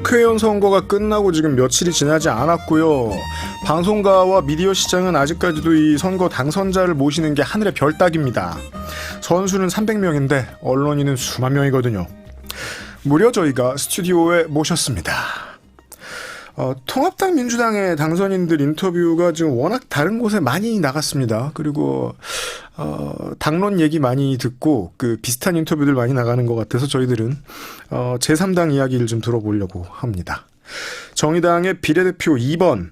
국회의원 선거가 끝나고 지금 며칠이 지나지 않았고요. 방송가와 미디어 시장은 아직까지도 이 선거 당선자를 모시는 게 하늘의 별 따기입니다. 선수는 300명인데 언론인은 수만 명이거든요. 무려 저희가 스튜디오에 모셨습니다. 통합당 민주당의 당선인들 인터뷰가 지금 워낙 다른 곳에 많이 나갔습니다. 그리고 당론 얘기 많이 듣고 그 비슷한 인터뷰들 많이 나가는 것 같아서 저희들은 제3당 이야기를 좀 들어보려고 합니다. 정의당의 비례대표 2번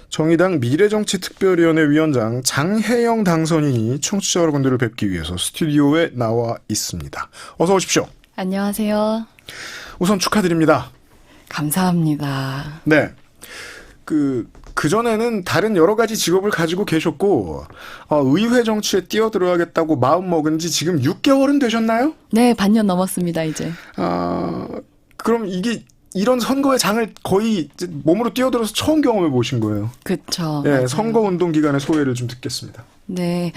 정의당 미래정치특별위원회 위원장 장혜영 당선인이 청취자 여러분들을 뵙기 위해서 스튜디오에 나와 있습니다. 어서 오십시오. 안녕하세요. 우선 축하드립니다. 감사합니다. 네. 그전에는 다른 여러 가지 직업을 가지고 계셨고, 의회 정치에 뛰어들어야겠다고 마음먹은 지 지금 6개월은 되셨나요? 네, 반년 넘었습니다, 이제. 그럼 이런 선거의 장을 거의 이제 몸으로 뛰어들어서 처음 경험해 보신 거예요. 그쵸. 예, 선거운동 기간의 소회를 좀 듣겠습니다. 네.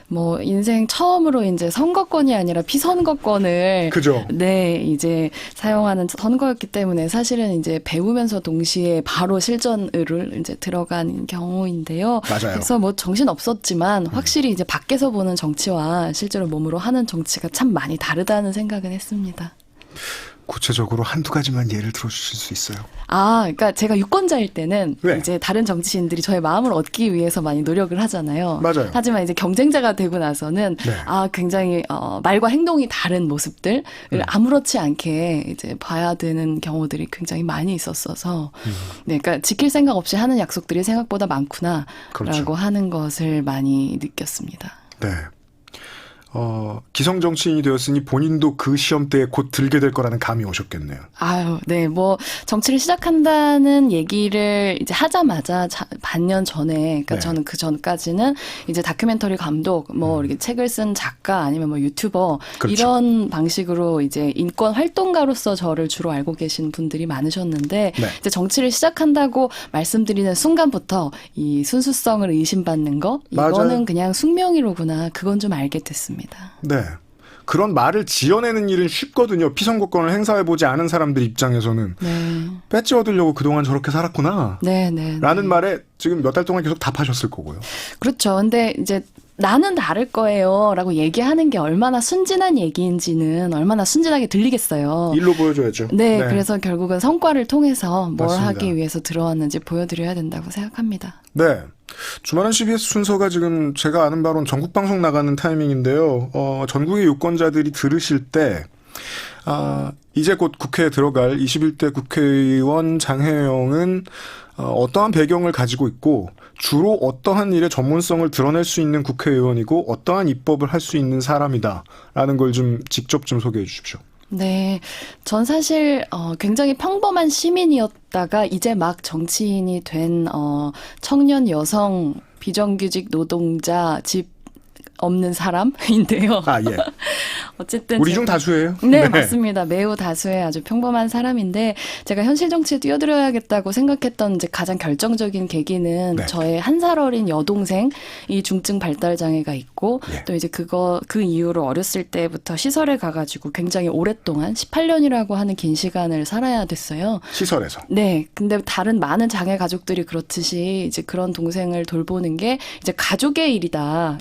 뭐, 인생 처음으로 이제 선거권이 아니라 피선거권을. 그죠. 네, 이제 사용하는 선거였기 때문에 사실은 이제 배우면서 동시에 바로 실전을 이제 들어간 경우인데요. 맞아요. 그래서 뭐 정신 없었지만 확실히 이제 밖에서 보는 정치와 실제로 몸으로 하는 정치가 참 많이 다르다는 생각은 했습니다. 구체적으로 한두 가지만 예를 들어주실 수 있어요? 그러니까 제가 유권자일 때는 네. 이제 다른 정치인들이 저의 마음을 얻기 위해서 많이 노력을 하잖아요. 맞아요. 하지만 이제 경쟁자가 되고 나서는 네. 굉장히 말과 행동이 다른 모습들을 아무렇지 않게 이제 봐야 되는 경우들이 굉장히 많이 있었어서, 네, 그러니까 지킬 생각 없이 하는 약속들이 생각보다 많구나라고 그렇죠. 하는 것을 많이 느꼈습니다. 네. 기성 정치인이 되었으니 본인도 그 시험대에 곧 들게 될 거라는 감이 오셨겠네요. 네, 뭐 정치를 시작한다는 얘기를 이제 하자마자 반년 전에, 그러니까 네. 저는 그 전까지는 이제 다큐멘터리 감독, 뭐 이렇게 책을 쓴 작가 아니면 뭐 유튜버 그렇죠. 이런 방식으로 이제 인권 활동가로서 저를 주로 알고 계신 분들이 많으셨는데, 네. 이제 정치를 시작한다고 말씀드리는 순간부터 이 순수성을 의심받는 거, 이거는 맞아요. 그냥 숙명이로구나, 그건 좀 알게 됐습니다. 네. 그런 말을 지어내는 일은 쉽거든요. 피선거권을 행사해보지 않은 사람들 입장에서는. 네. 배지 얻으려고 그동안 저렇게 살았구나. 네. 라는 말에 지금 몇 달 동안 계속 답하셨을 거고요. 그렇죠. 근데 이제 나는 다를 거예요 라고 얘기하는 게 얼마나 순진한 얘기인지는 얼마나 순진하게 들리겠어요. 일로 보여줘야죠. 네, 그래서 결국은 성과를 통해서 뭘 맞습니다. 하기 위해서 들어왔는지 보여드려야 된다고 생각합니다. 네. 주말은 CBS 순서가 지금 제가 아는 바로는 전국방송 나가는 타이밍인데요. 전국의 유권자들이 들으실 때 이제 곧 국회에 들어갈 21대 국회의원 장혜영은 어떠한 배경을 가지고 있고 주로 어떠한 일에 전문성을 드러낼 수 있는 국회의원이고 어떠한 입법을 할 수 있는 사람이다라는 걸 좀 직접 좀 소개해 주십시오. 네, 전 사실 굉장히 평범한 시민이었다가 이제 막 정치인이 된 청년 여성 비정규직 노동자 집 없는 사람인데요. 예. 어쨌든 우리 중 다수예요. 네, 맞습니다. 매우 다수의 아주 평범한 사람인데 제가 현실 정치에 뛰어들어야겠다고 생각했던 이제 가장 결정적인 계기는 네. 저의 한 살 어린 여동생이 중증 발달 장애가 있고 예. 또 이제 그 이후로 어렸을 때부터 시설에 가가지고 굉장히 오랫동안 18년이라고 하는 긴 시간을 살아야 됐어요. 시설에서. 네. 근데 다른 많은 장애 가족들이 그렇듯이 이제 그런 동생을 돌보는 게 이제 가족의 일이다.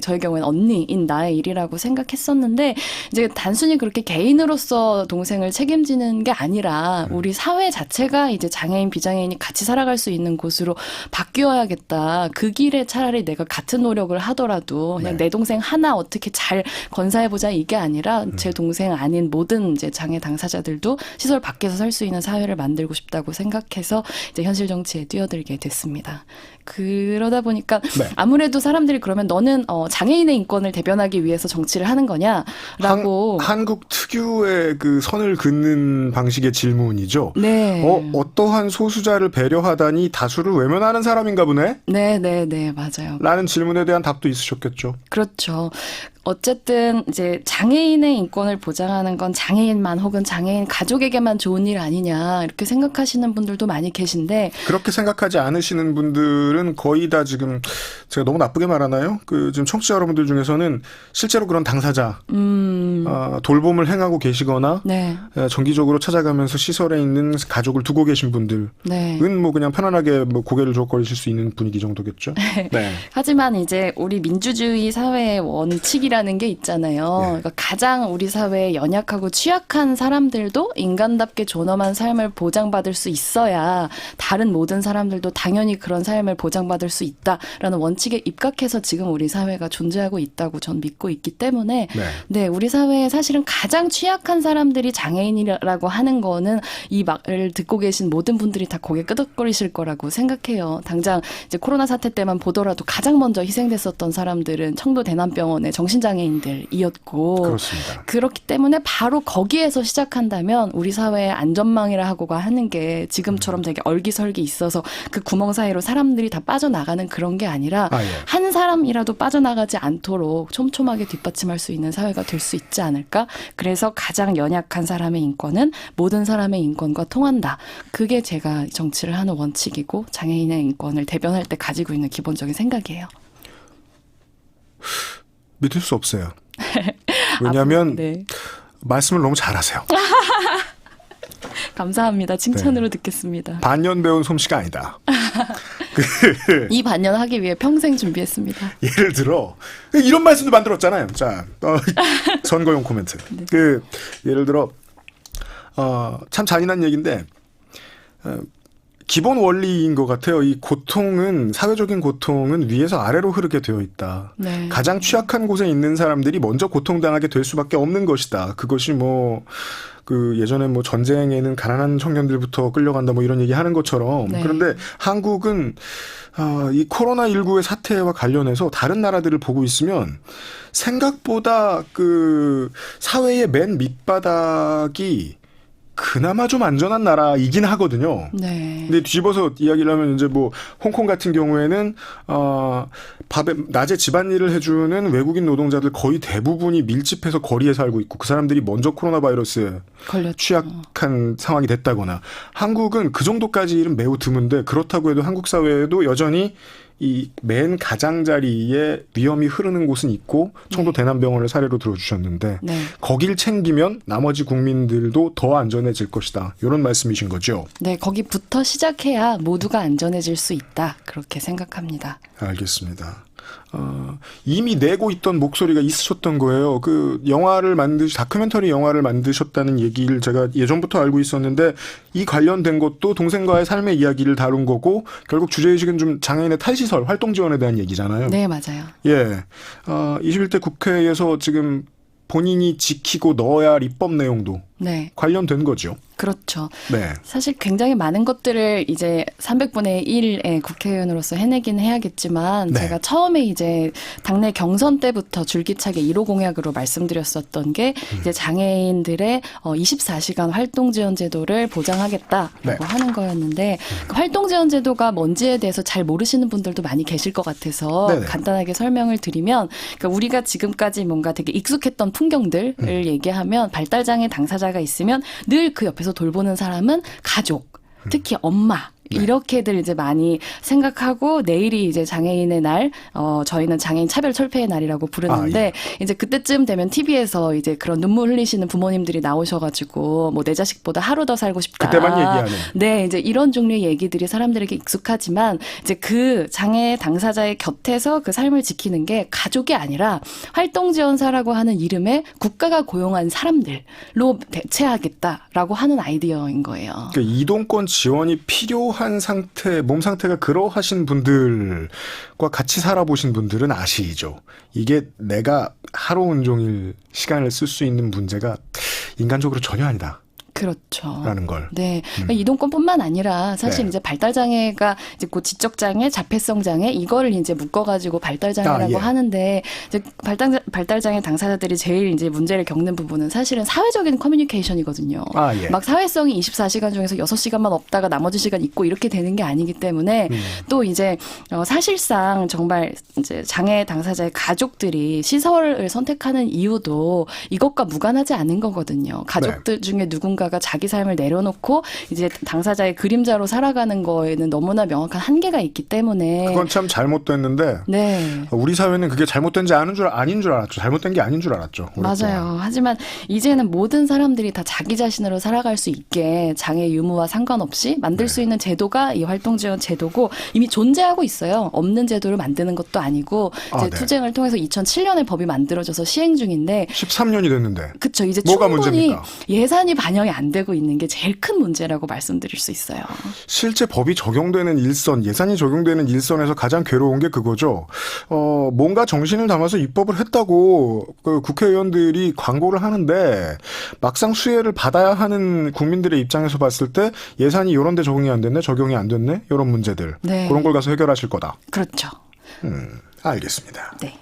저의 경우에는 언니인 나의 일이라고 생각했었는데 이제 단순히 그렇게 개인으로서 동생을 책임지는 게 아니라 우리 사회 자체가 이제 장애인 비장애인이 같이 살아갈 수 있는 곳으로 바뀌어야겠다. 그 길에 차라리 내가 같은 노력을 하더라도 그냥 네. 내 동생 하나 어떻게 잘 건사해보자 이게 아니라 제 동생 아닌 모든 이제 장애 당사자들도 시설 밖에서 살 수 있는 사회를 만들고 싶다고 생각해서 이제 현실 정치에 뛰어들게 됐습니다. 그러다 보니까 네. 아무래도 사람들이 그러면 너는 장애인의 인권을 대변하기 위해서 정치를 하는 거냐라고 한국 특유의 그 선을 긋는 방식의 질문이죠. 네. 어떠한 소수자를 배려하다니 다수를 외면하는 사람인가 보네? 네, 맞아요. 라는 질문에 대한 답도 있으셨겠죠. 그렇죠. 어쨌든 이제 장애인의 인권을 보장하는 건 장애인만 혹은 장애인 가족에게만 좋은 일 아니냐 이렇게 생각하시는 분들도 많이 계신데 그렇게 생각하지 않으시는 분들은 거의 다 지금 제가 너무 나쁘게 말하나요? 그 지금 청취자 여러분들 중에서는 실제로 그런 당사자 돌봄을 행하고 계시거나 네. 정기적으로 찾아가면서 시설에 있는 가족을 두고 계신 분들은 네. 뭐 그냥 편안하게 뭐 고개를 조아거리실 수 있는 분위기 정도겠죠. 네. 하지만 이제 우리 민주주의 사회의 원칙이라는 게 있잖아요. 네. 그러니까 가장 우리 사회에 연약하고 취약한 사람들도 인간답게 존엄한 삶을 보장받을 수 있어야 다른 모든 사람들도 당연히 그런 삶을 보장받을 수 있다라는 원칙에 입각해서 지금 우리 사회가 존재하고 있다고 전 믿고 있기 때문에 네, 우리 사회에 사실은 가장 취약한 사람들이 장애인이라고 하는 거는 이 말을 듣고 계신 모든 분들이 다 고개 끄덕거리실 거라고 생각해요. 당장 이제 코로나 사태 때만 보더라도 가장 먼저 희생됐었던 사람들은 청도 대남병원의 정신장애인들이었고 그렇습니다. 그렇기 때문에 바로 거기에서 시작한다면 우리 사회의 안전망이라 하고가 하는 게 지금처럼 되게 얼기설기 있어서 그 구멍 사이로 사람들이 다 빠져나가는 그런 게 아니라 예. 한 사람이라도 빠져나가지 않도록 촘촘하게 뒷받침할 수 있는 사회가 될 수 있지 않을까? 그래서 가장 연약한 사람의 인권은 모든 사람의 인권과 통한다. 그게 제가 정치를 하는 원칙이고 장애인의 인권을 대변할 때 가지고 있는 기본적인 생각이에요. 믿을 수 없어요. 왜냐하면 네. 말씀을 너무 잘하세요. 감사합니다. 칭찬으로 듣겠습니다. 반년 배운 솜씨가 아니다. 이 반년 하기 위해 평생 준비했습니다. 예를 들어 이런 말씀도 만들었잖아요. 자, 선거용 코멘트. 네. 예를 들어 참 잔인한 얘기인데 기본 원리인 것 같아요. 이 고통은 사회적인 고통은 위에서 아래로 흐르게 되어 있다. 네. 가장 취약한 곳에 있는 사람들이 먼저 고통당하게 될 수밖에 없는 것이다. 그것이 예전에 전쟁에는 가난한 청년들부터 끌려간다 이런 얘기 하는 것처럼. 네. 그런데 한국은 이 코로나19의 사태와 관련해서 다른 나라들을 보고 있으면 생각보다 사회의 맨 밑바닥이 그나마 좀 안전한 나라이긴 하거든요. 네. 근데 뒤집어서 이야기를 하면 이제 홍콩 같은 경우에는 낮에 집안일을 해주는 외국인 노동자들 거의 대부분이 밀집해서 거리에 살고 있고 그 사람들이 먼저 코로나 바이러스에 걸렸죠. 취약한 상황이 됐다거나 한국은 그 정도까지 일은 매우 드문데 그렇다고 해도 한국 사회에도 여전히 이 맨 가장자리에 위험이 흐르는 곳은 있고 청도 대남병원을 사례로 들어주셨는데 네. 거길 챙기면 나머지 국민들도 더 안전해질 것이다. 이런 말씀이신 거죠? 네, 거기부터 시작해야 모두가 안전해질 수 있다. 그렇게 생각합니다. 알겠습니다. 이미 내고 있던 목소리가 있으셨던 거예요. 다큐멘터리 영화를 만드셨다는 얘기를 제가 예전부터 알고 있었는데 이 관련된 것도 동생과의 삶의 이야기를 다룬 거고 결국 주제의식은 좀 장애인의 탈시설 활동 지원에 대한 얘기잖아요. 네, 맞아요. 예. 21대 국회에서 지금 본인이 지키고 넣어야 할 입법 내용도 네. 관련된 거죠. 그렇죠. 네. 사실 굉장히 많은 것들을 이제 300분의 1의 국회의원으로서 해내긴 해야겠지만 네. 제가 처음에 이제 당내 경선 때부터 줄기차게 1호 공약으로 말씀드렸었던 게 이제 장애인들의 24시간 활동 지원 제도를 보장하겠다라고 네. 하는 거였는데 그 활동 지원 제도가 뭔지에 대해서 잘 모르시는 분들도 많이 계실 것 같아서 네네. 간단하게 설명을 드리면 그러니까 우리가 지금까지 뭔가 되게 익숙했던 풍경들을 얘기하면 발달장애 당사자가 있으면 늘 그 옆에서 돌보는 사람은 가족, 특히 엄마. 이렇게들 이제 많이 생각하고 내일이 이제 장애인의 날, 저희는 장애인 차별 철폐의 날이라고 부르는데 이제 그때쯤 되면 TV에서 이제 그런 눈물 흘리시는 부모님들이 나오셔가지고 내 자식보다 하루 더 살고 싶다. 그때만 얘기하는. 네, 이제 이런 종류의 얘기들이 사람들에게 익숙하지만 이제 그 장애 당사자의 곁에서 그 삶을 지키는 게 가족이 아니라 활동지원사라고 하는 이름에 국가가 고용한 사람들로 대체하겠다라고 하는 아이디어인 거예요. 그러니까 이동권 지원이 필요한 상태, 몸 상태가 그러하신 분들과 같이 살아보신 분들은 아시죠. 이게 내가 하루 온종일 시간을 쓸 수 있는 문제가 인간적으로 전혀 아니다. 그렇죠. 라는 걸. 네. 그러니까 이동권뿐만 아니라 사실 네. 이제 발달장애가 이제 그 지적장애, 자폐성장애 이거를 이제 묶어가지고 발달장애라고 예. 하는데 이제 발달장애 당사자들이 제일 이제 문제를 겪는 부분은 사실은 사회적인 커뮤니케이션이거든요. 예. 막 사회성이 24시간 중에서 6시간만 없다가 나머지 시간 있고 이렇게 되는 게 아니기 때문에 또 이제 사실상 정말 이제 장애 당사자의 가족들이 시설을 선택하는 이유도 이것과 무관하지 않은 거거든요. 가족들 중에 누군가가 자기 삶을 내려놓고 이제 당사자의 그림자로 살아가는 거에는 너무나 명확한 한계가 있기 때문에 그건 참 잘못됐는데 네. 우리 사회는 그게 잘못된지 아닌 줄 알았죠. 잘못된 게 아닌 줄 알았죠. 오랫동안. 맞아요. 하지만 이제는 모든 사람들이 다 자기 자신으로 살아갈 수 있게 장애 유무와 상관없이 만들 수 있는 제도가 이 활동지원 제도고 이미 존재하고 있어요. 없는 제도를 만드는 것도 아니고 이제 네. 투쟁을 통해서 2007년에 법이 만들어져서 시행 중인데 13년이 됐는데. 그쵸. 이제 뭐가 충분히 문제입니까? 예산이 반영이 안 되고 있는 게 제일 큰 문제라고 말씀드릴 수 있어요. 실제 법이 적용되는 일선, 예산이 적용되는 일선에서 가장 괴로운 게 그거죠. 뭔가 정신을 담아서 입법을 했다고 그 국회의원들이 광고를 하는데 막상 수혜를 받아야 하는 국민들의 입장에서 봤을 때 예산이 이런 데 적용이 안 됐네, 적용이 안 됐네, 이런 문제들. 네. 그런 걸 가서 해결하실 거다. 그렇죠. 알겠습니다. 네.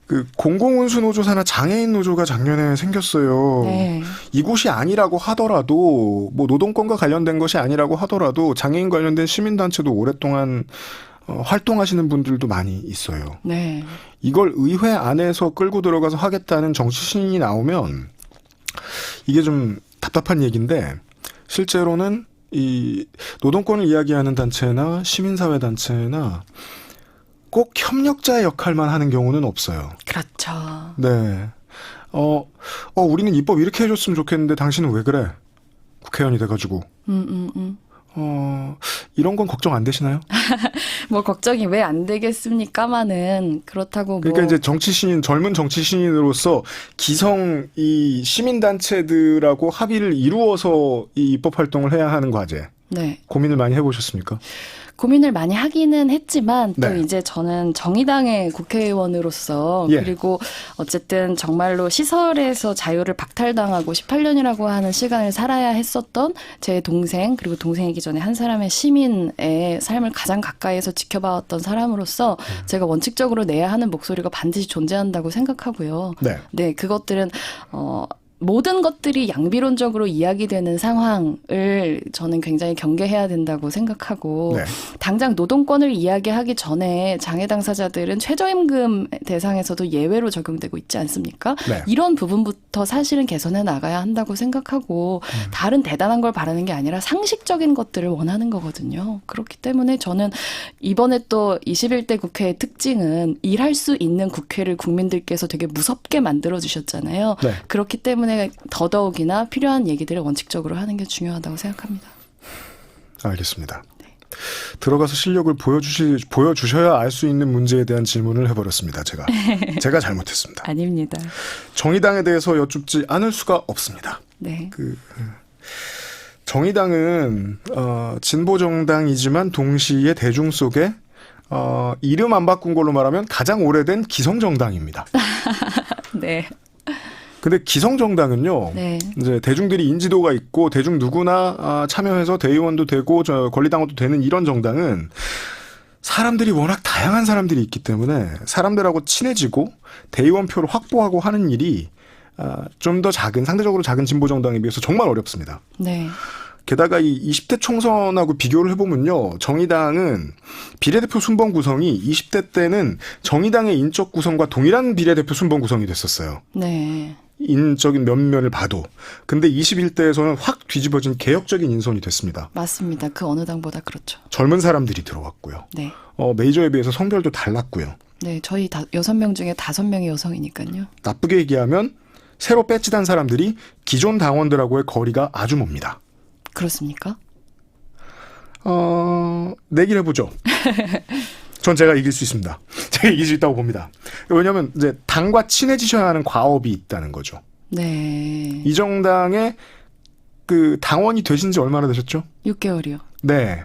그 공공운수노조사나 장애인 노조가 작년에 생겼어요. 네. 이곳이 아니라고 하더라도 뭐 노동권과 관련된 것이 아니라고 하더라도 장애인 관련된 시민단체도 오랫동안 활동하시는 분들도 많이 있어요. 네. 이걸 의회 안에서 끌고 들어가서 하겠다는 정치 신인이 나오면 이게 좀 답답한 얘기인데 실제로는 이 노동권을 이야기하는 단체나 시민사회 단체나 꼭 협력자의 역할만 하는 경우는 없어요. 그렇죠. 네. 우리는 입법 이렇게 해줬으면 좋겠는데 당신은 왜 그래? 국회의원이 돼가지고. 이런 건 걱정 안 되시나요? 뭐 걱정이 왜 안 되겠습니까마는 그렇다고 뭐 그러니까 이제 정치 신인, 젊은 정치 신인으로서 기성 이 시민단체들하고 합의를 이루어서 이 입법 활동을 해야 하는 과제. 네. 고민을 많이 해보셨습니까? 고민을 많이 하기는 했지만 또 네. 이제 저는 정의당의 국회의원으로서 예. 그리고 어쨌든 정말로 시설에서 자유를 박탈당하고 18년이라고 하는 시간을 살아야 했었던 제 동생 그리고 동생이기 전에 한 사람의 시민의 삶을 가장 가까이에서 지켜봐왔던 사람으로서 제가 원칙적으로 내야 하는 목소리가 반드시 존재한다고 생각하고요. 네. 네, 그것들은 모든 것들이 양비론적으로 이야기되는 상황을 저는 굉장히 경계해야 된다고 생각하고 네. 당장 노동권을 이야기하기 전에 장애 당사자들은 최저임금 대상에서도 예외로 적용되고 있지 않습니까? 네. 이런 부분부터 사실은 개선해 나가야 한다고 생각하고 다른 대단한 걸 바라는 게 아니라 상식적인 것들을 원하는 거거든요. 그렇기 때문에 저는 이번에 또 21대 국회의 특징은 일할 수 있는 국회를 국민들께서 되게 무섭게 만들어주셨잖아요. 네. 그렇기 때문에 더더욱이나 필요한 얘기들을 원칙적으로 하는 게 중요하다고 생각합니다. 알겠습니다. 들어가서 실력을 보여주셔야 알 수 있는 문제에 대한 질문을 해버렸습니다. 제가 잘못했습니다. 아닙니다. 정의당에 대해서 여쭙지 않을 수가 없습니다. 네. 정의당은 진보 정당이지만 동시에 대중 속에 이름 안 바꾼 걸로 말하면 가장 오래된 기성 정당입니다. 네. 근데 기성 정당은요. 네. 이제 대중들이 인지도가 있고 대중 누구나 참여해서 대의원도 되고 권리당원도 되는 이런 정당은 사람들이 워낙 다양한 사람들이 있기 때문에 사람들하고 친해지고 대의원표를 확보하고 하는 일이 좀 더 상대적으로 작은 진보 정당에 비해서 정말 어렵습니다. 네. 게다가 이 20대 총선하고 비교를 해보면요. 정의당은 비례대표 순번 구성이 20대 때는 정의당의 인적 구성과 동일한 비례대표 순번 구성이 됐었어요. 네. 인적인 면면을 봐도. 근데 21대에서는 확 뒤집어진 개혁적인 인선이 됐습니다. 맞습니다. 그 어느 당보다 그렇죠. 젊은 사람들이 들어왔고요. 네. 메이저에 비해서 성별도 달랐고요. 네. 저희 6명 중에 5명이 여성이니까요. 나쁘게 얘기하면 새로 배치단 사람들이 기존 당원들하고의 거리가 아주 멉니다. 그렇습니까? 내기를 해보죠. 전 제가 이길 수 있습니다. 제가 이길 수 있다고 봅니다. 왜냐하면 이제 당과 친해지셔야 하는 과업이 있다는 거죠. 네. 이 정당의 그 당원이 되신 지 얼마나 되셨죠? 6개월이요. 네.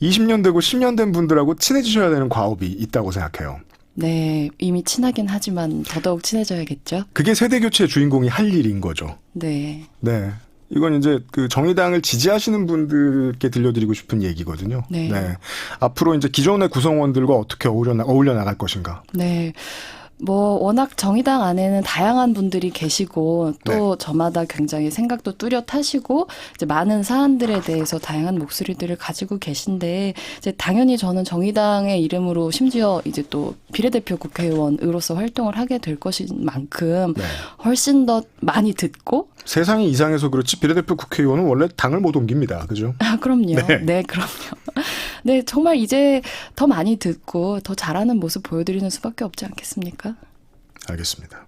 20년 되고 10년 된 분들하고 친해지셔야 되는 과업이 있다고 생각해요. 네, 이미 친하긴 하지만 더더욱 친해져야겠죠. 그게 세대 교체의 주인공이 할 일인 거죠. 네. 네. 이건 이제 그 정의당을 지지하시는 분들께 들려드리고 싶은 얘기거든요. 네. 앞으로 이제 기존의 구성원들과 어떻게 어울려 나갈 것인가. 네. 뭐 워낙 정의당 안에는 다양한 분들이 계시고 또 저마다 굉장히 생각도 뚜렷하시고 이제 많은 사안들에 대해서 다양한 목소리들을 가지고 계신데 이제 당연히 저는 정의당의 이름으로 심지어 이제 또 비례대표 국회의원으로서 활동을 하게 될 것인 만큼 훨씬 더 많이 듣고 세상이 이상해서 그렇지 비례대표 국회의원은 원래 당을 못 옮깁니다. 그죠? 아, 그럼요. 네, 그럼요. 네, 정말 이제 더 많이 듣고 더 잘하는 모습 보여드리는 수밖에 없지 않겠습니까? 알겠습니다.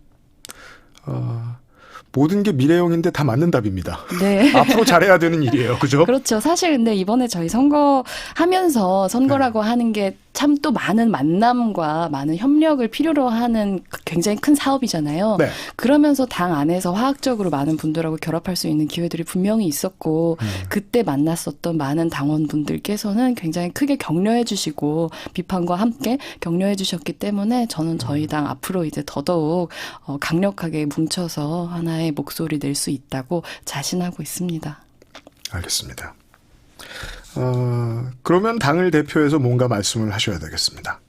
모든 게 미래형인데 다 맞는 답입니다. 네. 앞으로 잘해야 되는 일이에요. 그죠? 그렇죠. 사실 근데 이번에 저희 선거하면서 선거라고 하는 게 참 또 많은 만남과 많은 협력을 필요로 하는 굉장히 큰 사업이잖아요. 네. 그러면서 당 안에서 화학적으로 많은 분들하고 결합할 수 있는 기회들이 분명히 있었고 그때 만났었던 많은 당원분들께서는 굉장히 크게 격려해 주시고 비판과 함께 격려해 주셨기 때문에 저는 저희 당 앞으로 이제 더더욱 강력하게 뭉쳐서 하나의 목소리 낼 수 있다고 자신하고 있습니다. 알겠습니다. 그러면 당을 대표해서 뭔가 말씀을 하셔야 되겠습니다.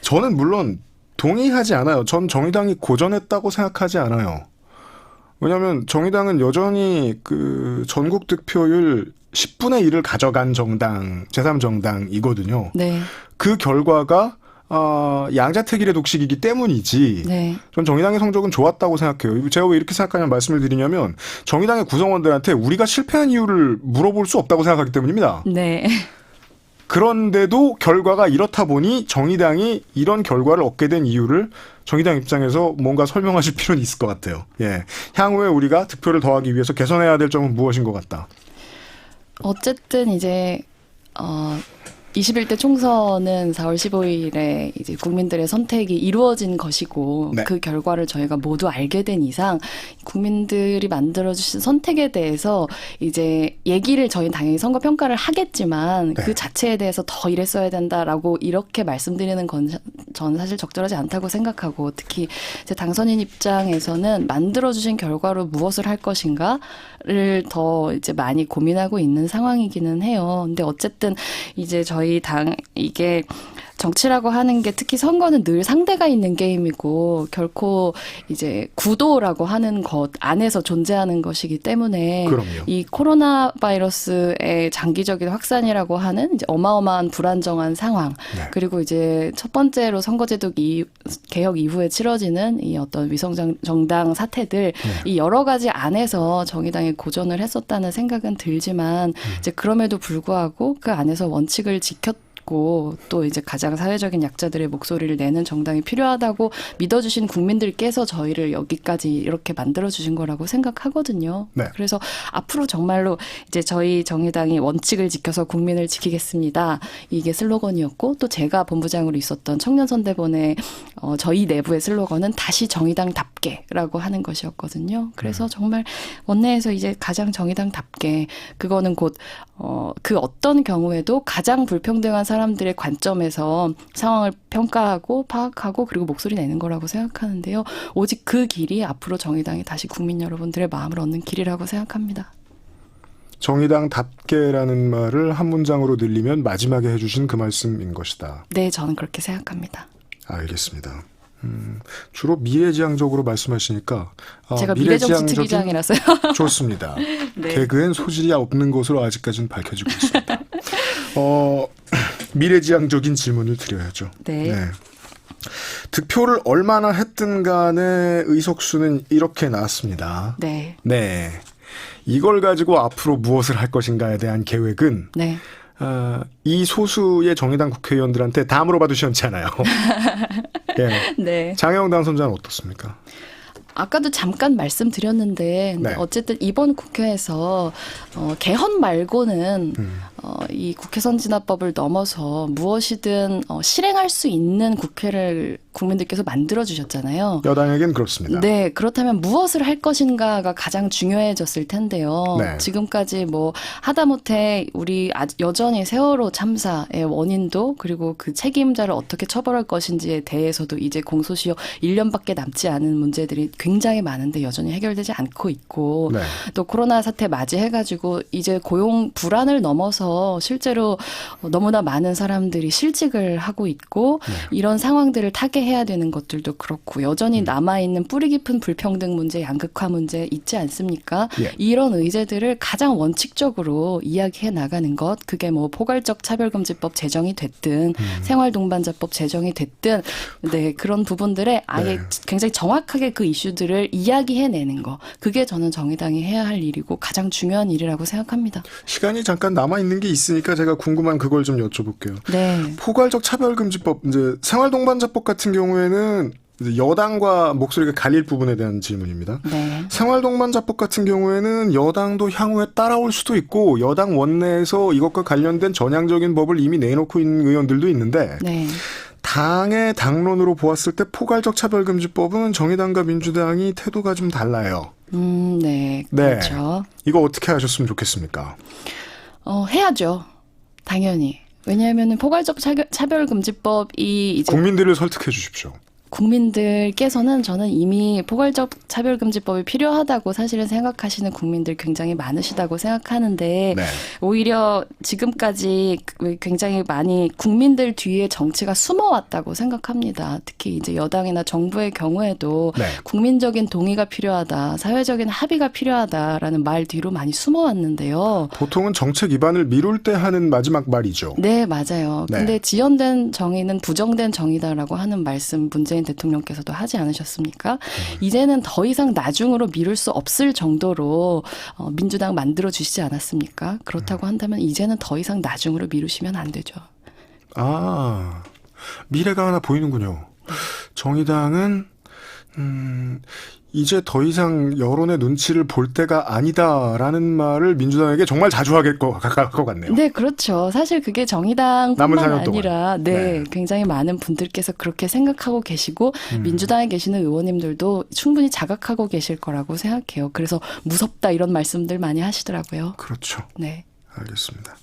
저는 물론 동의하지 않아요. 전 정의당이 고전했다고 생각하지 않아요. 왜냐하면 정의당은 여전히 그 전국 득표율 10분의 1을 가져간 정당, 제3정당이거든요. 네. 그 결과가 양자택일의 독식이기 때문이지. 네. 전 정의당의 성적은 좋았다고 생각해요. 제가 왜 이렇게 생각하냐면 말씀을 드리냐면 정의당의 구성원들한테 우리가 실패한 이유를 물어볼 수 없다고 생각하기 때문입니다. 네. 그런데도 결과가 이렇다 보니 정의당이 이런 결과를 얻게 된 이유를 정의당 입장에서 뭔가 설명하실 필요는 있을 것 같아요. 예. 향후에 우리가 득표를 더하기 위해서 개선해야 될 점은 무엇인 것 같다. 어쨌든 이제 21대 총선은 4월 15일에 이제 국민들의 선택이 이루어진 것이고 네. 그 결과를 저희가 모두 알게 된 이상 국민들이 만들어주신 선택에 대해서 이제 얘기를 저희 당연히 선거 평가를 하겠지만 네. 그 자체에 대해서 더 이랬어야 된다라고 이렇게 말씀드리는 건 저는 사실 적절하지 않다고 생각하고 특히 제 당선인 입장에서는 만들어주신 결과로 무엇을 할 것인가를 더 이제 많이 고민하고 있는 상황이기는 해요. 근데 어쨌든 이제 저희 당 이게 정치라고 하는 게 특히 선거는 늘 상대가 있는 게임이고 결코 이제 구도라고 하는 것 안에서 존재하는 것이기 때문에 그럼요. 이 코로나 바이러스의 장기적인 확산이라고 하는 이제 어마어마한 불안정한 상황 그리고 이제 첫 번째로 선거제도 개혁 이후에 치러지는 이 어떤 위성정당 사태들 이 여러 가지 안에서 정의당이 고전을 했었다는 생각은 들지만 이제 그럼에도 불구하고 그 안에서 원칙을 지켰고 또 이제 가장 사회적인 약자들의 목소리를 내는 정당이 필요하다고 믿어주신 국민들께서 저희를 여기까지 이렇게 만들어주신 거라고 생각하거든요. 네. 그래서 앞으로 정말로 이제 저희 정의당이 원칙을 지켜서 국민을 지키겠습니다. 이게 슬로건이었고 또 제가 본부장으로 있었던 청년선대본의 저희 내부의 슬로건은 다시 정의당답게라고 하는 것이었거든요. 그래서 정말 원내에서 이제 가장 정의당답게 그거는 곧 그 어떤 경우에도 가장 불평등한 사람들의 관점에서 상황을 평가하고 파악하고 그리고 목소리 내는 거라고 생각하는데요. 오직 그 길이 앞으로 정의당이 다시 국민 여러분들의 마음을 얻는 길이라고 생각합니다. 정의당답게라는 말을 한 문장으로 늘리면 마지막에 해주신 그 말씀인 것이다. 네, 저는 그렇게 생각합니다. 알겠습니다. 주로 미래지향적으로 말씀하시니까 제가 미래정치 특위장이라서요. 좋습니다. 네. 개그엔 소질이 없는 것으로 아직까지는 밝혀지고 있습니다. 미래지향적인 질문을 드려야죠. 네. 득표를 얼마나 했든 간에 의석수는 이렇게 나왔습니다. 네. 네. 이걸 가지고 앞으로 무엇을 할 것인가에 대한 계획은 네. 이 소수의 정의당 국회의원들한테 다 물어봐도 시원찮아요. 예. 네. 장혜영 당선자는 어떻습니까? 아까도 잠깐 말씀드렸는데 네. 어쨌든 이번 국회에서 개헌 말고는 이 국회 선진화법을 넘어서 무엇이든 실행할 수 있는 국회를 국민들께서 만들어 주셨잖아요. 여당에겐 그렇습니다. 네, 그렇다면 무엇을 할 것인가가 가장 중요해졌을 텐데요. 네. 지금까지 뭐 하다못해 우리 여전히 세월호 참사의 원인도 그리고 그 책임자를 어떻게 처벌할 것인지에 대해서도 이제 공소시효 1년밖에 남지 않은 문제들이 굉장히 많은데 여전히 해결되지 않고 있고 네. 또 코로나 사태 맞이해가지고 이제 고용 불안을 넘어서 실제로 너무나 많은 사람들이 실직을 하고 있고 이런 상황들을 타개해야 되는 것들도 그렇고 여전히 남아있는 뿌리 깊은 불평등 문제, 양극화 문제 있지 않습니까? 예. 이런 의제들을 가장 원칙적으로 이야기해 나가는 것 그게 뭐 포괄적 차별금지법 제정이 됐든 생활동반자법 제정이 됐든 네 그런 부분들에 아예 네. 굉장히 정확하게 그 이슈들을 이야기해내는 거 그게 저는 정의당이 해야 할 일이고 가장 중요한 일이라고 생각합니다. 시간이 잠깐 남아있는 게 있으니까 제가 궁금한 그걸 좀 여쭤볼게요. 네. 포괄적 차별금지법, 이제 생활동반자법 같은 경우에는 이제 여당과 목소리가 갈릴 부분에 대한 질문입니다. 네. 생활동반자법 같은 경우에는 여당도 향후에 따라올 수도 있고 여당 원내에서 이것과 관련된 전향적인 법을 이미 내놓고 있는 의원들도 있는데 네. 당의 당론으로 보았을 때 포괄적 차별금지법은 정의당과 민주당이 태도가 좀 달라요. 네. 네. 그렇죠. 이거 어떻게 하셨으면 좋겠습니까? 해야죠. 당연히. 왜냐하면 포괄적 차별금지법이 이제 국민들을 설득해 주십시오. 국민들께서는 저는 이미 포괄적 차별금지법이 필요하다고 사실은 생각하시는 국민들 굉장히 많으시다고 생각하는데 네. 오히려 지금까지 굉장히 많이 국민들 뒤에 정치가 숨어왔다고 생각합니다. 특히 이제 여당이나 정부의 경우에도 네. 국민적인 동의가 필요하다, 사회적인 합의가 필요하다라는 말 뒤로 많이 숨어왔는데요. 보통은 정책 입안을 미룰 때 하는 마지막 말이죠. 네, 맞아요. 네. 근데 지연된 정의는 부정된 정의다라고 하는 말씀 문재인 대통령께서도 하지 않으셨습니까? 이제는 더 이상 나중으로 미룰 수 없을 정도로 민주당 만들어 주시지 않았습니까? 그렇다고 한다면 이제는 더 이상 나중으로 미루시면 안 되죠. 아, 미래가 하나 보이는군요. 정의당은 이제 더 이상 여론의 눈치를 볼 때가 아니다라는 말을 민주당에게 정말 자주 하게 것 같네요. 네, 그렇죠. 사실 그게 남은 정의당뿐만 4년 동안. 아니라 네, 굉장히 많은 분들께서 그렇게 생각하고 계시고 민주당에 계시는 의원님들도 충분히 자각하고 계실 거라고 생각해요. 그래서 무섭다 이런 말씀들 많이 하시더라고요. 그렇죠. 네. 알겠습니다.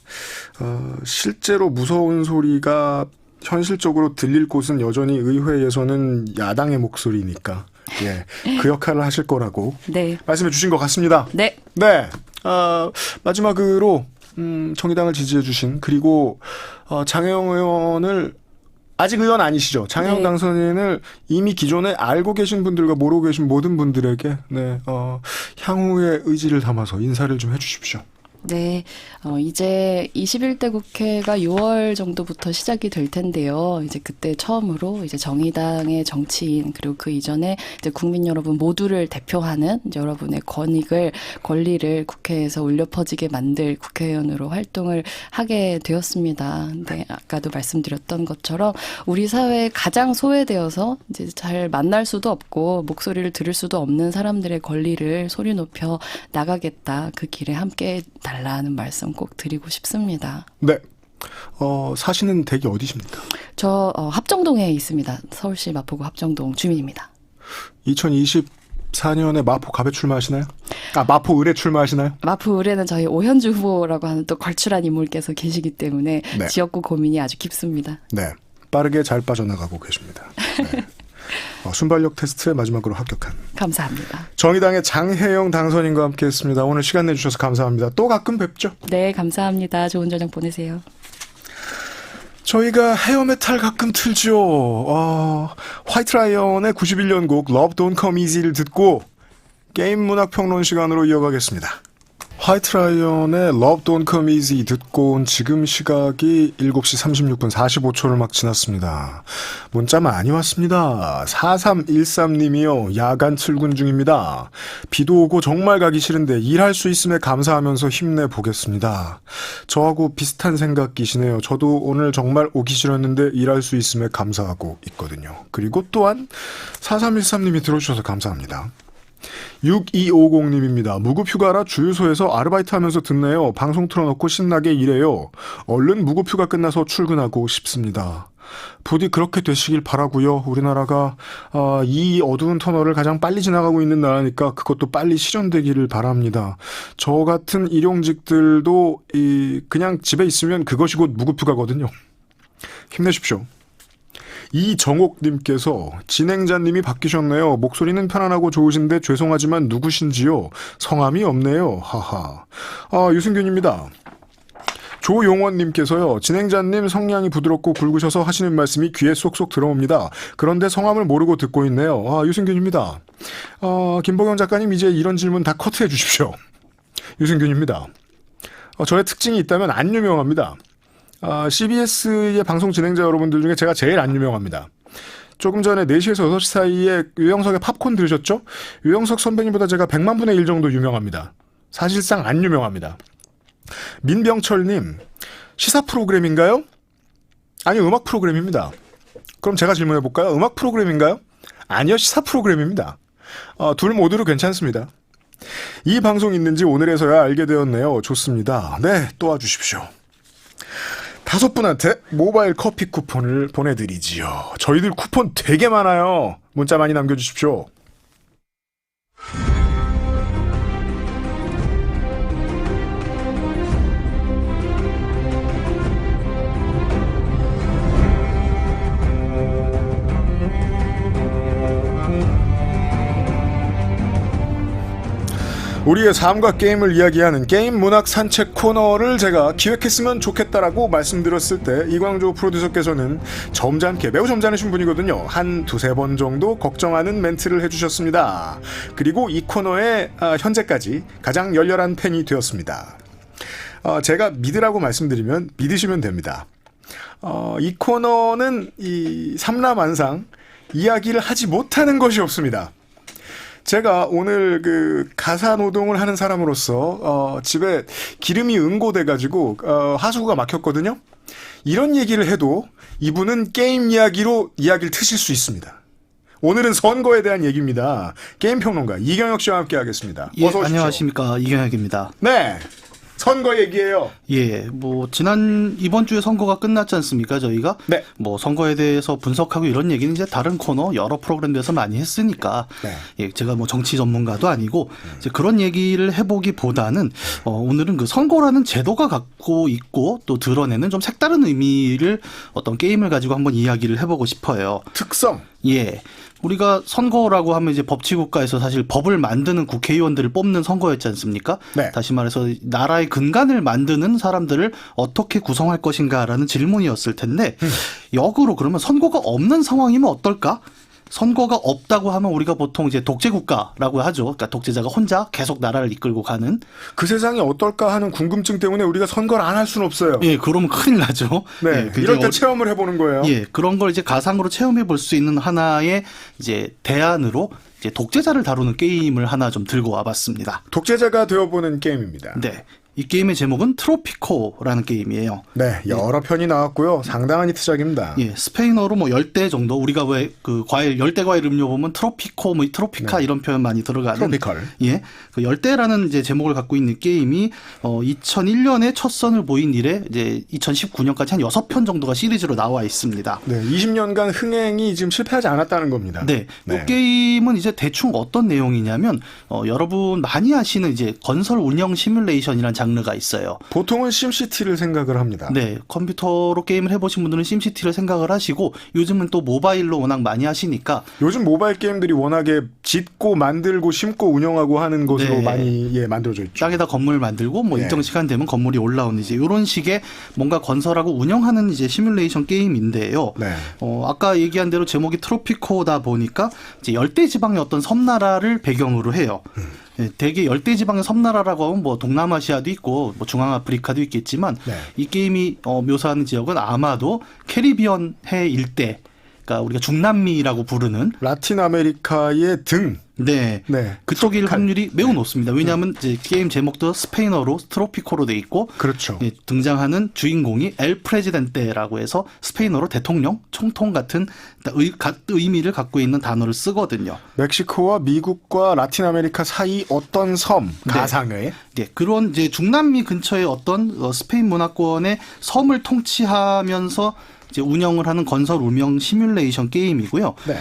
실제로 무서운 소리가 현실적으로 들릴 곳은 여전히 의회에서는 야당의 목소리니까 예, 그 역할을 하실 거라고 네. 말씀해 주신 것 같습니다. 네. 네. 마지막으로 정의당을 지지해 주신 그리고 장혜영 의원을 아직 의원 아니시죠? 장혜영 네. 당선인을 이미 기존에 알고 계신 분들과 모르고 계신 모든 분들에게 네, 향후의 의지를 담아서 인사를 좀 해주십시오. 네, 이제 21대 국회가 6월 정도부터 시작이 될 텐데요. 이제 그때 처음으로 이제 정의당의 정치인 그리고 그 이전에 이제 국민 여러분 모두를 대표하는 이제 여러분의 권리를 국회에서 울려 퍼지게 만들 국회의원으로 활동을 하게 되었습니다. 근데 아까도 말씀드렸던 것처럼 우리 사회에 가장 소외되어서 이제 잘 만날 수도 없고 목소리를 들을 수도 없는 사람들의 권리를 소리 높여 나가겠다. 그 길에 함께 달라는 말씀 꼭 드리고 싶습니다. 네. 사시는 댁이 어디십니까? 저 합정동에 있습니다. 서울시 마포구 합정동 주민입니다. 2024년에 마포 갑에 출마하시나요? 마포 을에 출마하시나요? 마포 을에는 저희 오현주 후보라고 하는 또 걸출한 인물께서 계시기 때문에 네. 지역구 고민이 아주 깊습니다. 네. 빠르게 잘 빠져나가고 계십니다. 네. 순발력 테스트에 마지막으로 합격한 감사합니다. 정의당의 장혜영 당선인과 함께했습니다. 오늘 시간 내주셔서 감사합니다. 또 가끔 뵙죠. 네, 감사합니다. 좋은 저녁 보내세요. 저희가 헤어메탈 가끔 틀죠. 화이트 라이언의 91년 곡 Love Don't Come Easy를 듣고 게임 문학 평론 시간으로 이어가겠습니다. 화이트 라이언의 Love Don't Come Easy 듣고 온 지금 시각이 7시 36분 45초를 막 지났습니다. 문자 많이 왔습니다. 4313님이요. 야간 출근 중입니다. 비도 오고 정말 가기 싫은데 일할 수 있음에 감사하면서 힘내보겠습니다. 저하고 비슷한 생각이시네요. 저도 오늘 정말 오기 싫었는데 일할 수 있음에 감사하고 있거든요. 그리고 또한 4313님이 들어주셔서 감사합니다. 6250님입니다. 무급휴가라 주유소에서 아르바이트 하면서 듣네요. 방송 틀어놓고 신나게 일해요. 얼른 무급휴가 끝나서 출근하고 싶습니다. 부디 그렇게 되시길 바라고요. 우리나라가 이 어두운 터널을 가장 빨리 지나가고 있는 나라니까 그것도 빨리 실현되기를 바랍니다. 저 같은 일용직들도 그냥 집에 있으면 그것이 곧 무급휴가거든요. 힘내십시오. 이정옥님께서 진행자님이 바뀌셨네요. 목소리는 편안하고 좋으신데 죄송하지만 누구신지요? 성함이 없네요. 하하. 유승균입니다. 조용원님께서요. 진행자님 성량이 부드럽고 굵으셔서 하시는 말씀이 귀에 쏙쏙 들어옵니다. 그런데 성함을 모르고 듣고 있네요. 유승균입니다. 김보경 작가님 이제 이런 질문 다 커트해 주십시오. 유승균입니다. 저의 특징이 있다면 안 유명합니다. CBS의 방송 진행자 여러분들 중에 제가 제일 안 유명합니다. 조금 전에 4시에서 6시 사이에 유영석의 팝콘 들으셨죠? 유영석 선배님보다 제가 100만 분의 1 정도 유명합니다. 사실상 안 유명합니다. 민병철님, 시사 프로그램인가요? 아니요, 음악 프로그램입니다. 그럼 제가 질문해볼까요? 음악 프로그램인가요? 아니요, 시사 프로그램입니다. 둘 모두로 괜찮습니다. 이 방송 있는지 오늘에서야 알게 되었네요. 좋습니다. 네, 또 와주십시오. 5분한테 모바일 커피 쿠폰을 보내드리지요. 저희들 쿠폰 되게 많아요. 문자 많이 남겨주십시오. 우리의 삶과 게임을 이야기하는 게임 문학 산책 코너를 제가 기획했으면 좋겠다라고 말씀드렸을 때 이광조 프로듀서께서는 점잖게, 매우 점잖으신 분이거든요. 한 2-3번 정도 걱정하는 멘트를 해주셨습니다. 그리고 이 코너에 현재까지 가장 열렬한 팬이 되었습니다. 제가 믿으라고 말씀드리면 믿으시면 됩니다. 이 코너는 이 삼라만상 이야기를 하지 못하는 것이 없습니다. 제가 오늘 가사 노동을 하는 사람으로서 집에 기름이 응고돼가지고 하수구가 막혔거든요. 이런 얘기를 해도 이분은 게임 이야기로 이야기를 트실 수 있습니다. 오늘은 선거에 대한 얘기입니다. 게임 평론가 이경혁 씨와 함께 하겠습니다. 예, 어서 오십시오. 안녕하십니까, 이경혁입니다. 네, 선거 얘기예요. 예, 이번 주에 선거가 끝났지 않습니까, 저희가? 네. 선거에 대해서 분석하고 이런 얘기는 이제 다른 코너, 여러 프로그램에서 많이 했으니까. 네. 예, 제가 정치 전문가도 아니고, 이제 그런 얘기를 해보기보다는, 오늘은 그 선거라는 제도가 갖고 있고, 또 드러내는 좀 색다른 의미를 어떤 게임을 가지고 한번 이야기를 해보고 싶어요. 특성. 예. 우리가 선거라고 하면 이제 법치국가에서 사실 법을 만드는 국회의원들을 뽑는 선거였지 않습니까? 네. 다시 말해서 나라의 근간을 만드는 사람들을 어떻게 구성할 것인가라는 질문이었을 텐데 역으로 그러면 선거가 없는 상황이면 어떨까? 선거가 없다고 하면 우리가 보통 이제 독재국가라고 하죠. 그러니까 독재자가 혼자 계속 나라를 이끌고 가는. 그 세상이 어떨까 하는 궁금증 때문에 우리가 선거를 안 할 수는 없어요. 예, 그러면 큰일 나죠. 네, 예, 이럴 때 체험을 해보는 거예요. 예, 그런 걸 이제 가상으로 체험해 볼 수 있는 하나의 이제 대안으로 이제 독재자를 다루는 게임을 하나 좀 들고 와봤습니다. 독재자가 되어보는 게임입니다. 네. 이 게임의 제목은 트로피코라는 게임이에요. 네, 여러 편이 나왔고요. 상당한 히트작입니다. 예, 스페인어로 열대 정도, 우리가 왜 열대 과일 음료 보면 트로피코, 트로피카 이런 표현 많이 들어가는. 트로피컬. 예, 그 열대라는 이제 제목을 갖고 있는 게임이 2001년에 첫 선을 보인 이래 이제 2019년까지 한 6편 정도가 시리즈로 나와 있습니다. 네, 20년간 흥행이 지금 실패하지 않았다는 겁니다. 네, 네. 이 게임은 이제 대충 어떤 내용이냐면 여러분 많이 아시는 이제 건설 운영 시뮬레이션이라는 장르가 있어요. 보통은 심시티를 생각을 합니다. 네, 컴퓨터로 게임을 해보신 분들은 심시티를 생각을 하시고 요즘은 또 모바일로 워낙 많이 하시니까 요즘 모바일 게임들이 워낙에 짓고 만들고 심고 운영하고 하는 것으로 네. 많이 만들어져 있죠. 땅에다 건물 만들고 네. 일정 시간 되면 건물이 올라오는 이제 이런 식의 뭔가 건설하고 운영하는 이제 시뮬레이션 게임인데요. 네. 아까 얘기한 대로 제목이 트로피코다 보니까 이제 열대 지방의 어떤 섬나라를 배경으로 해요. 예, 대개 열대 지방의 섬나라라고 하면 동남아시아도 있고 중앙아프리카도 있겠지만 네. 이 게임이 묘사하는 지역은 아마도 캐리비안 해 일대 그러니까 우리가 중남미라고 부르는 라틴 아메리카의 등. 네. 네. 그쪽일 트로피칼. 확률이 매우 높습니다. 왜냐하면 이제 게임 제목도 스페인어로 트로피코로 돼 있고 그렇죠. 예, 등장하는 주인공이 엘 프레지덴테라고 해서 스페인어로 대통령, 총통 같은 의미를 갖고 있는 단어를 쓰거든요. 멕시코와 미국과 라틴 아메리카 사이 어떤 섬 네. 가상의 예, 그런 이제 중남미 근처의 어떤 스페인 문화권의 섬을 통치하면서 이제 운영을 하는 건설 운영 시뮬레이션 게임이고요. 네.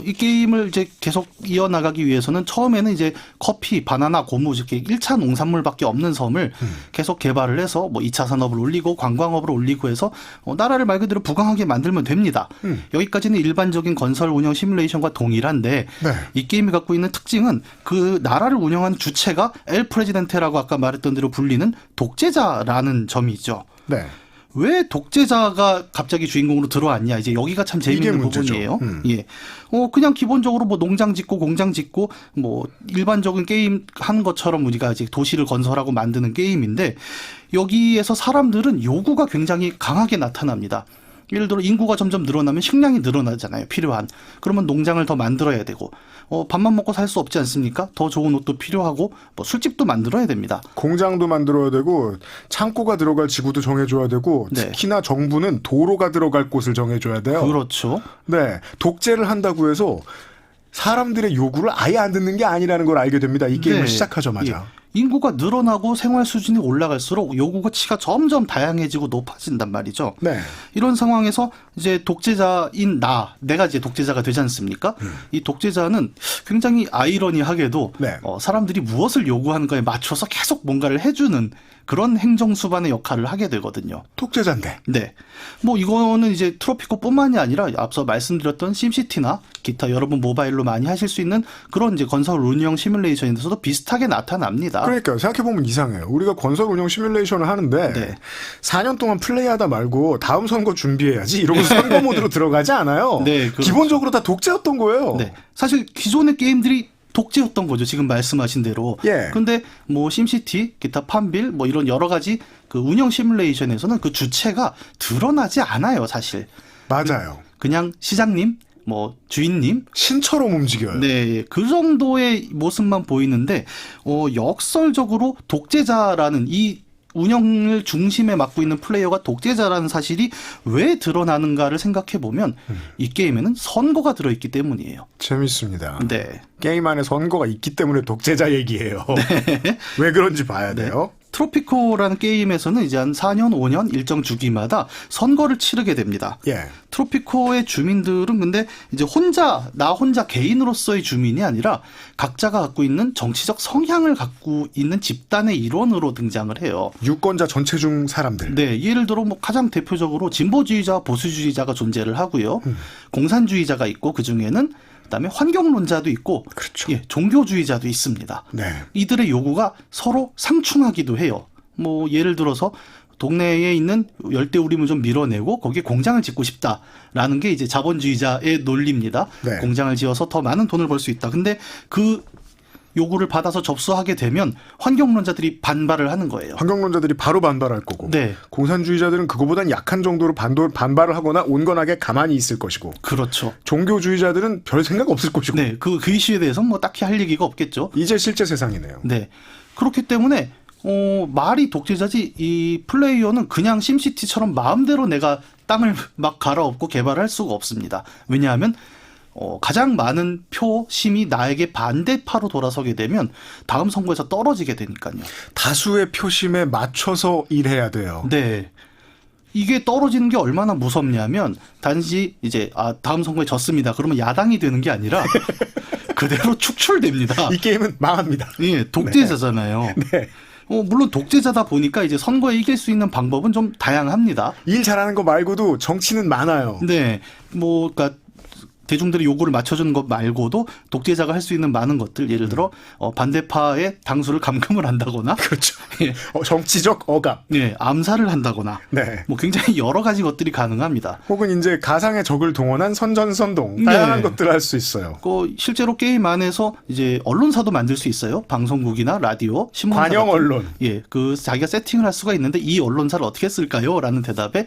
이 게임을 이제 계속 이어나가기 위해서는 처음에는 이제 커피, 바나나, 고무 이렇게 1차 농산물밖에 없는 섬을 계속 개발을 해서 뭐 2차 산업을 올리고 관광업을 올리고 해서 나라를 말 그대로 부강하게 만들면 됩니다. 여기까지는 일반적인 건설 운영 시뮬레이션과 동일한데 네. 이 게임이 갖고 있는 특징은 그 나라를 운영하는 주체가 엘 프레지덴테라고 아까 말했던 대로 불리는 독재자라는 점이 있죠. 네. 왜 독재자가 갑자기 주인공으로 들어왔냐? 이제 여기가 참 이게 재밌는 문제죠. 부분이에요. 예. 그냥 기본적으로 뭐 농장 짓고 공장 짓고 뭐 일반적인 게임 하는 것처럼 우리가 이제 도시를 건설하고 만드는 게임인데 여기에서 사람들은 요구가 굉장히 강하게 나타납니다. 예를 들어 인구가 점점 늘어나면 식량이 늘어나잖아요. 필요한. 그러면 농장을 더 만들어야 되고 밥만 먹고 살 수 없지 않습니까? 더 좋은 옷도 필요하고 뭐 술집도 만들어야 됩니다. 공장도 만들어야 되고 창고가 들어갈 지구도 정해줘야 되고 네. 특히나 정부는 도로가 들어갈 곳을 정해줘야 돼요. 그렇죠. 네, 독재를 한다고 해서 사람들의 요구를 아예 안 듣는 게 아니라는 걸 알게 됩니다. 이 게임을 네. 시작하자마자. 예. 인구가 늘어나고 생활 수준이 올라갈수록 요구치가 점점 다양해지고 높아진단 말이죠. 네. 이런 상황에서 이제 독재자인 내가 이제 독재자가 되지 않습니까? 이 독재자는 굉장히 아이러니하게도 네. 사람들이 무엇을 요구하는가에 맞춰서 계속 뭔가를 해주는 그런 행정수반의 역할을 하게 되거든요. 독재자인데. 네. 뭐 이거는 이제 트로피코뿐만이 아니라 앞서 말씀드렸던 심시티나 기타 여러분 모바일로 많이 하실 수 있는 그런 이제 건설 운영 시뮬레이션에서도 비슷하게 나타납니다. 그러니까요. 생각해보면 이상해요. 우리가 건설 운영 시뮬레이션을 하는데 네. 4년 동안 플레이하다 말고 다음 선거 준비해야지 이러고서 선거 모드로 들어가지 않아요. 네, 그렇죠. 기본적으로 다 독재였던 거예요. 네. 사실 기존의 게임들이 독재였던 거죠. 지금 말씀하신 대로. 예. 근데 뭐 심시티, 기타 판빌 뭐 이런 여러 가지 그 운영 시뮬레이션에서는 그 주체가 드러나지 않아요, 사실. 맞아요. 그냥 시장님, 뭐 주인님, 신처럼 움직여요. 네, 그 정도의 모습만 보이는데 역설적으로 독재자라는 이 운영을 중심에 맡고 있는 플레이어가 독재자라는 사실이 왜 드러나는가를 생각해 보면 이 게임에는 선거가 들어있기 때문이에요. 재밌습니다. 네. 게임 안에 선거가 있기 때문에 독재자 얘기예요. 왜 그런지 봐야 돼요. 트로피코라는 게임에서는 이제 한 4년, 5년 일정 주기마다 선거를 치르게 됩니다. 예. 트로피코의 주민들은 근데 이제 나 혼자 개인으로서의 주민이 아니라 각자가 갖고 있는 정치적 성향을 갖고 있는 집단의 일원으로 등장을 해요. 유권자 전체 중 사람들. 네, 예를 들어 뭐 가장 대표적으로 진보주의자, 보수주의자가 존재를 하고요. 공산주의자가 있고 그 중에는 그다음에 환경론자도 있고, 그렇죠. 예, 종교주의자도 있습니다. 네. 이들의 요구가 서로 상충하기도 해요. 뭐 예를 들어서 동네에 있는 열대우림을 좀 밀어내고 거기에 공장을 짓고 싶다라는 게 이제 자본주의자의 논리입니다. 네. 공장을 지어서 더 많은 돈을 벌 수 있다. 근데 그 요구를 받아서 접수하게 되면 환경론자들이 반발을 하는 거예요. 환경론자들이 바로 반발할 거고. 네. 공산주의자들은 그거보단 약한 정도로 반발을 하거나 온건하게 가만히 있을 것이고. 그렇죠. 종교주의자들은 별 생각 없을 것이고. 네, 그 이슈에 대해서 뭐 딱히 할 얘기가 없겠죠. 이제 실제 세상이네요. 네. 그렇기 때문에 말이 독재자지 이 플레이어는 그냥 심시티처럼 마음대로 내가 땅을 막 갈아엎고 개발할 수가 없습니다. 왜냐하면 가장 많은 표심이 나에게 반대파로 돌아서게 되면 다음 선거에서 떨어지게 되니까요. 다수의 표심에 맞춰서 일해야 돼요. 네. 이게 떨어지는 게 얼마나 무섭냐면 단지 이제 다음 선거에 졌습니다. 그러면 야당이 되는 게 아니라 그대로 축출됩니다. 이 게임은 망합니다. 예, 독재자잖아요. 네. 물론 독재자다 보니까 이제 선거에 이길 수 있는 방법은 좀 다양합니다. 일 잘하는 거 말고도 정치는 많아요. 네. 그러니까 대중들의 요구를 맞춰주는 것 말고도 독재자가 할 수 있는 많은 것들, 예를 들어 반대파의 당수를 감금을 한다거나, 그렇죠. 예, 정치적 억압. 예, 암살을 한다거나, 네. 뭐 굉장히 여러 가지 것들이 가능합니다. 혹은 이제 가상의 적을 동원한 선전선동 다양한 네. 것들을 할 수 있어요. 실제로 게임 안에서 이제 언론사도 만들 수 있어요. 방송국이나 라디오, 신문사 관영 같은. 언론. 예, 그 자기가 세팅을 할 수가 있는데 이 언론사를 어떻게 쓸까요? 라는 대답에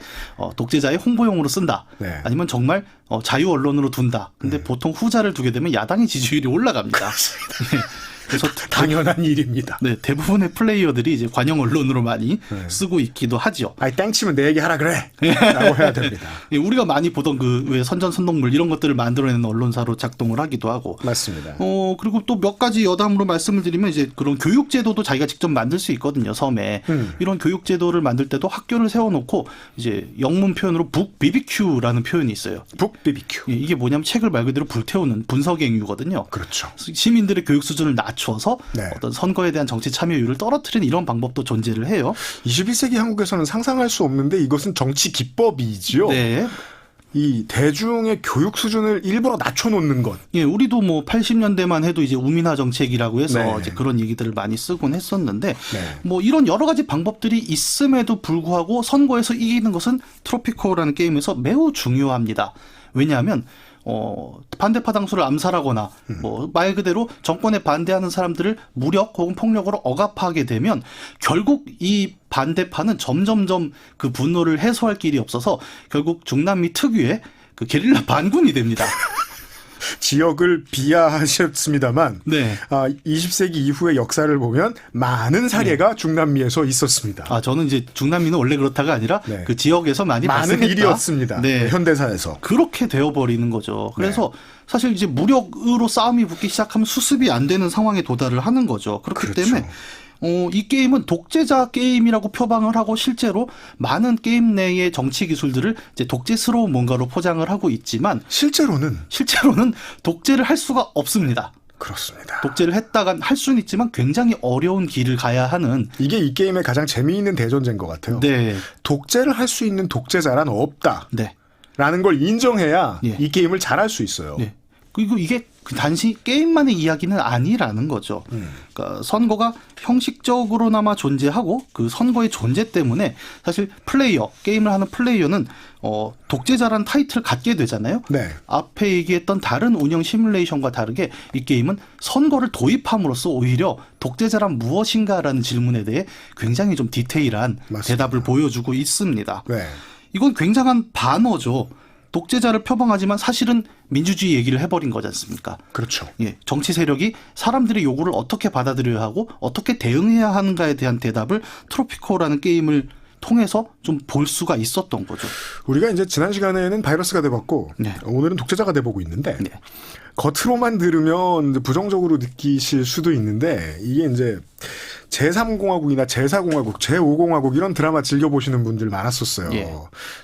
독재자의 홍보용으로 쓴다. 네. 아니면 정말 자유 언론으로 둔다. 근데 보통 후자를 두게 되면 야당의 지지율이 올라갑니다. 예, 그래서 당연한 일입니다. 네, 대부분의 플레이어들이 이제 관영 언론으로 많이 네. 쓰고 있기도 하죠. 아이 땡치면 내 얘기 하라 그래. 라고 해야 됩니다. 예, 우리가 많이 보던 그 왜 선전선동물 이런 것들을 만들어내는 언론사로 작동을 하기도 하고. 맞습니다. 그리고 또 몇 가지 여담으로 말씀을 드리면 이제 그런 교육제도도 자기가 직접 만들 수 있거든요, 섬에. 이런 교육제도를 만들 때도 학교를 세워놓고 이제 영문 표현으로 북 BBQ라는 표현이 있어요. 북 BBQ. 예, 이게 뭐냐면 책을 말 그대로 불태우는 분석행위거든요. 그렇죠. 시민들의 교육 수준을 낮춰서 네. 어떤 선거에 대한 정치 참여율을 떨어뜨리는 이런 방법도 존재를 해요. 21세기 한국에서는 상상할 수 없는데 이것은 정치 기법이지요. 네. 이 대중의 교육 수준을 일부러 낮춰놓는 것. 예, 우리도 뭐 80년대만 해도 이제 우민화 정책이라고 해서 네. 이제 그런 얘기들을 많이 쓰곤 했었는데 네. 뭐 이런 여러 가지 방법들이 있음에도 불구하고 선거에서 이기는 것은 트로피코라는 게임에서 매우 중요합니다. 왜냐하면 반대파 당수를 암살하거나 뭐 말 그대로 정권에 반대하는 사람들을 무력 혹은 폭력으로 억압하게 되면 결국 이 반대파는 점점점 그 분노를 해소할 길이 없어서 결국 중남미 특유의 그 게릴라 반군이 됩니다. 지역을 비하하셨습니다만 네. 20세기 이후의 역사를 보면 많은 사례가 중남미에서 있었습니다. 저는 이제 중남미는 원래 그렇다가 아니라 네. 그 지역에서 많이 많은 발생했다. 일이었습니다. 네. 현대사에서. 그렇게 되어버리는 거죠. 그래서 네. 사실 이제 무력으로 싸움이 붙기 시작하면 수습이 안 되는 상황에 도달을 하는 거죠. 그렇기 그렇죠. 때문에 이 게임은 독재자 게임이라고 표방을 하고 실제로 많은 게임 내의 정치 기술들을 이제 독재스러운 뭔가로 포장을 하고 있지만 실제로는 독재를 할 수가 없습니다. 그렇습니다. 독재를 했다간 할 수는 있지만 굉장히 어려운 길을 가야 하는. 이게 이 게임의 가장 재미있는 대전제인 것 같아요. 네. 독재를 할 수 있는 독재자란 없다. 네. 라는 걸 인정해야 예. 이 게임을 잘할 수 있어요. 네. 그리고 이게 단지 게임만의 이야기는 아니라는 거죠. 그러니까 선거가 형식적으로나마 존재하고 그 선거의 존재 때문에 사실 게임을 하는 플레이어는 독재자라는 타이틀을 갖게 되잖아요. 네. 앞에 얘기했던 다른 운영 시뮬레이션과 다르게 이 게임은 선거를 도입함으로써 오히려 독재자란 무엇인가라는 질문에 대해 굉장히 좀 디테일한 맞습니다. 대답을 보여주고 있습니다. 네. 이건 굉장한 반어죠. 독재자를 표방하지만 사실은 민주주의 얘기를 해버린 거지 않습니까? 그렇죠. 예, 정치 세력이 사람들의 요구를 어떻게 받아들여야 하고 어떻게 대응해야 하는가에 대한 대답을 트로피코라는 게임을 통해서 좀 볼 수가 있었던 거죠. 우리가 이제 지난 시간에는 바이러스가 돼봤고 네. 오늘은 독재자가 돼보고 있는데 네. 겉으로만 들으면 이제 부정적으로 느끼실 수도 있는데 이게 이제 제3공화국이나 제4공화국, 제5공화국 이런 드라마 즐겨보시는 분들 많았었어요. 예.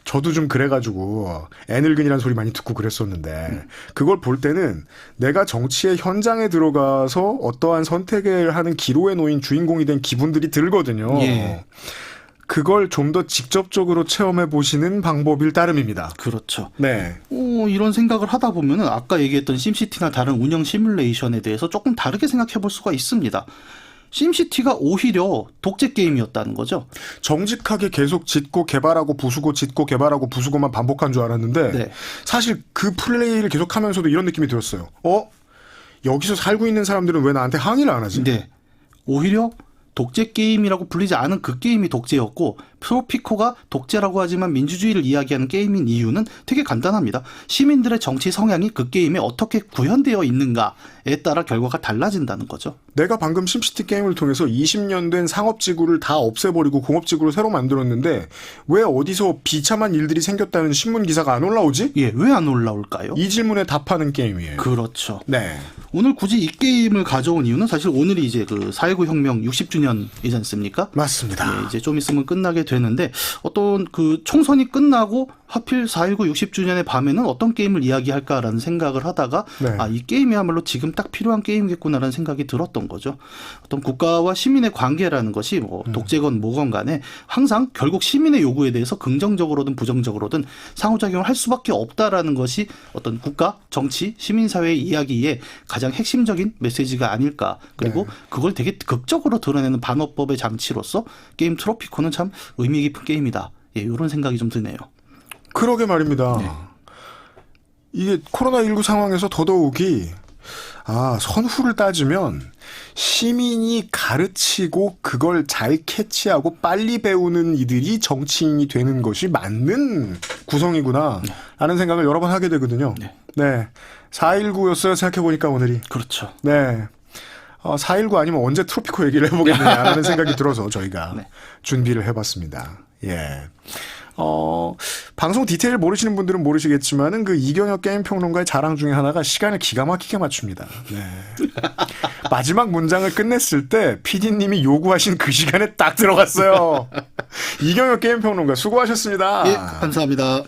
저도 좀 그래가지고 애늙은이라는 소리 많이 듣고 그랬었는데 그걸 볼 때는 내가 정치의 현장에 들어가서 어떠한 선택을 하는 기로에 놓인 주인공이 된 기분들이 들거든요. 예. 그걸 좀 더 직접적으로 체험해 보시는 방법일 따름입니다. 그렇죠. 네. 이런 생각을 하다 보면은 아까 얘기했던 심시티나 다른 운영 시뮬레이션에 대해서 조금 다르게 생각해 볼 수가 있습니다. 심시티가 오히려 독재 게임이었다는 거죠. 정직하게 계속 짓고 개발하고 부수고 짓고 개발하고 부수고만 반복한 줄 알았는데 네. 사실 그 플레이를 계속하면서도 이런 느낌이 들었어요. 여기서 살고 있는 사람들은 왜 나한테 항의를 안 하지? 네. 오히려 독재 게임이라고 불리지 않은 그 게임이 독재였고 트로피코가 독재라고 하지만 민주주의를 이야기하는 게임인 이유는 되게 간단합니다. 시민들의 정치 성향이 그 게임에 어떻게 구현되어 있는가에 따라 결과가 달라진다는 거죠. 내가 방금 심시티 게임을 통해서 20년 된 상업지구를 다 없애버리고 공업지구를 새로 만들었는데 왜 어디서 비참한 일들이 생겼다는 신문 기사가 안 올라오지? 예, 왜 안 올라올까요? 이 질문에 답하는 게임이에요. 그렇죠. 네. 오늘 굳이 이 게임을 가져온 이유는 사실 오늘이 이제 그 4.19 혁명 60주년이지 않습니까? 맞습니다. 예, 이제 좀 있으면 끝나게 되는데 어떤 그 총선이 끝나고 하필 4.19 60주년의 밤에는 어떤 게임을 이야기할까라는 생각을 하다가 네. 이 게임이야말로 지금 딱 필요한 게임이겠구나라는 생각이 들었던 거죠. 어떤 국가와 시민의 관계라는 것이 뭐 독재건 뭐건 간에 항상 결국 시민의 요구에 대해서 긍정적으로든 부정적으로든 상호작용을 할 수밖에 없다라는 것이 어떤 국가, 정치, 시민사회의 이야기의 가장 핵심적인 메시지가 아닐까. 그리고 그걸 되게 극적으로 드러내는 반어법의 장치로서 게임 트로피코는 참 의미 깊은 게임이다. 예, 이런 생각이 좀 드네요. 그러게 말입니다. 이게 코로나19 상황에서 더더욱이 선후를 따지면 시민이 가르치고 그걸 잘 캐치하고 빨리 배우는 이들이 정치인이 되는 것이 맞는 구성이구나 라는 생각을 여러 번 하게 되거든요. 네. 4.19였어요. 생각해보니까 오늘이. 그렇죠. 네. 4.19 아니면 언제 트로피코 얘기를 해보겠느냐라는 생각이 들어서 저희가 준비를 해봤습니다. 예. 방송 디테일 모르시는 분들은 모르시겠지만은 그 이경혁 게임 평론가의 자랑 중에 하나가 시간을 기가 막히게 맞춥니다. 네. 마지막 문장을 끝냈을 때 PD님이 요구하신 그 시간에 딱 들어갔어요. 이경혁 게임 평론가 수고하셨습니다. 예, 감사합니다.